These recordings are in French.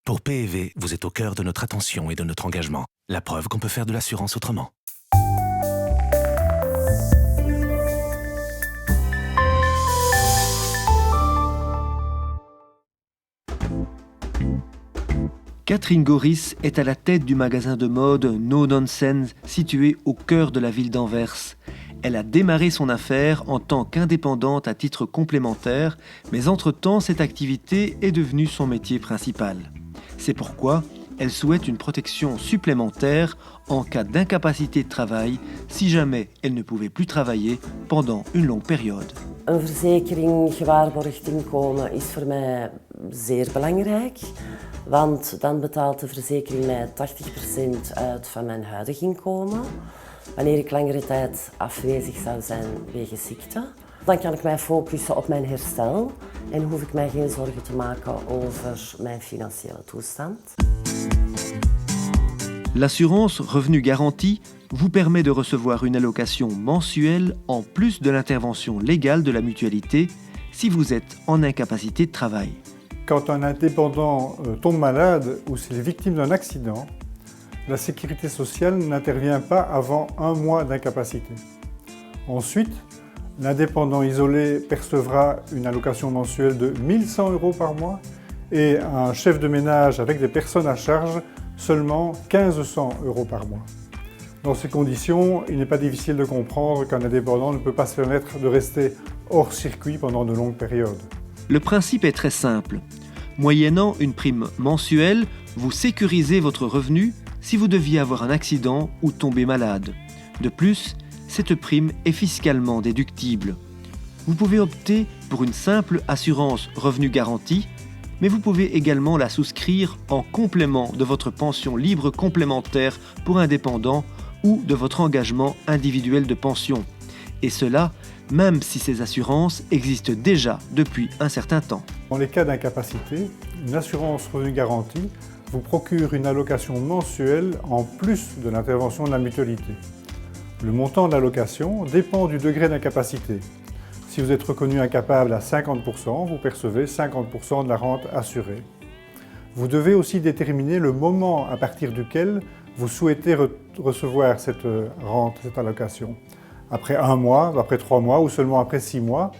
Pour PEV, vous êtes au cœur de notre attention et de notre engagement. La preuve qu'on peut faire de l'assurance autrement. Catherine Goris est à la tête du magasin de mode No Nonsense situé au cœur de la ville d'Anvers. Elle a démarré son affaire en tant qu'indépendante à titre complémentaire, mais entre-temps, cette activité est devenue son métier principal. C'est pourquoi elle souhaite une protection supplémentaire en cas d'incapacité de travail si jamais elle ne pouvait plus travailler pendant une longue période. Een verzekering gewaarborgd inkomen is voor mij zeer belangrijk, want dan betaalt de verzekering mij 80% uit van mijn huidig inkomen. Wanneer ik langere tijd afwezig zou zijn wegens ziekte, dan kan ik mij focussen op mijn herstel en hoef ik mij geen zorgen te maken over mijn financiële toestand. L'assurance revenu garanti vous permet de recevoir une allocation mensuelle en plus de l'intervention légale de la mutualité si vous êtes en incapacité de travail. Quand un indépendant tombe malade ou s'il est victime d'un accident, la sécurité sociale n'intervient pas avant 1 mois d'incapacité. Ensuite, l'indépendant isolé percevra une allocation mensuelle de 1 100 € par mois et un chef de ménage avec des personnes à charge seulement 1 500 € par mois. Dans ces conditions, il n'est pas difficile de comprendre qu'un indépendant ne peut pas se permettre de rester hors circuit pendant de longues périodes. Le principe est très simple. Moyennant une prime mensuelle, vous sécurisez votre revenu si vous deviez avoir un accident ou tomber malade. De plus, cette prime est fiscalement déductible. Vous pouvez opter pour une simple assurance revenu garanti, mais vous pouvez également la souscrire en complément de votre pension libre complémentaire pour indépendants ou de votre engagement individuel de pension. Et cela, même si ces assurances existent déjà depuis un certain temps. Dans les cas d'incapacité, une assurance revenu garanti vous procure une allocation mensuelle en plus de l'intervention de la mutualité. Le montant de l'allocation dépend du degré d'incapacité. Si vous êtes reconnu incapable à 50%, vous percevez 50% de la rente assurée. Vous devez aussi déterminer le moment à partir duquel vous souhaitez recevoir cette rente, cette allocation. Après 1 mois, après 3 mois ou seulement après 6 mois.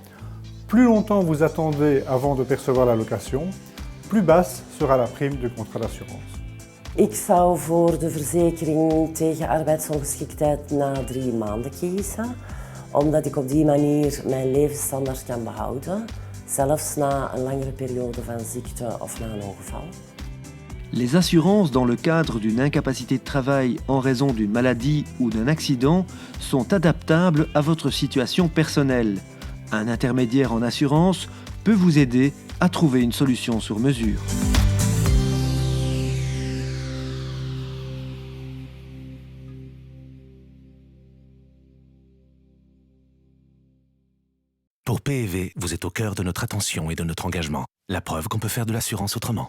Plus longtemps vous attendez avant de percevoir l'allocation, plus basse sera la prime du contrat d'assurance. Ik zou voor de verzekering tegen arbeidsongeschiktheid na 3 maanden kiezen, omdat ik op die manier mijn levensstandaard kan behouden, zelfs na een langere periode van ziekte of na een ongeval. Les assurances dans le cadre d'une incapacité de travail en raison d'une maladie ou d'un accident sont adaptables à votre situation personnelle. Un intermédiaire en assurance peut vous aider à trouver une solution sur mesure. Pour PEV, vous êtes au cœur de notre attention et de notre engagement. La preuve qu'on peut faire de l'assurance autrement.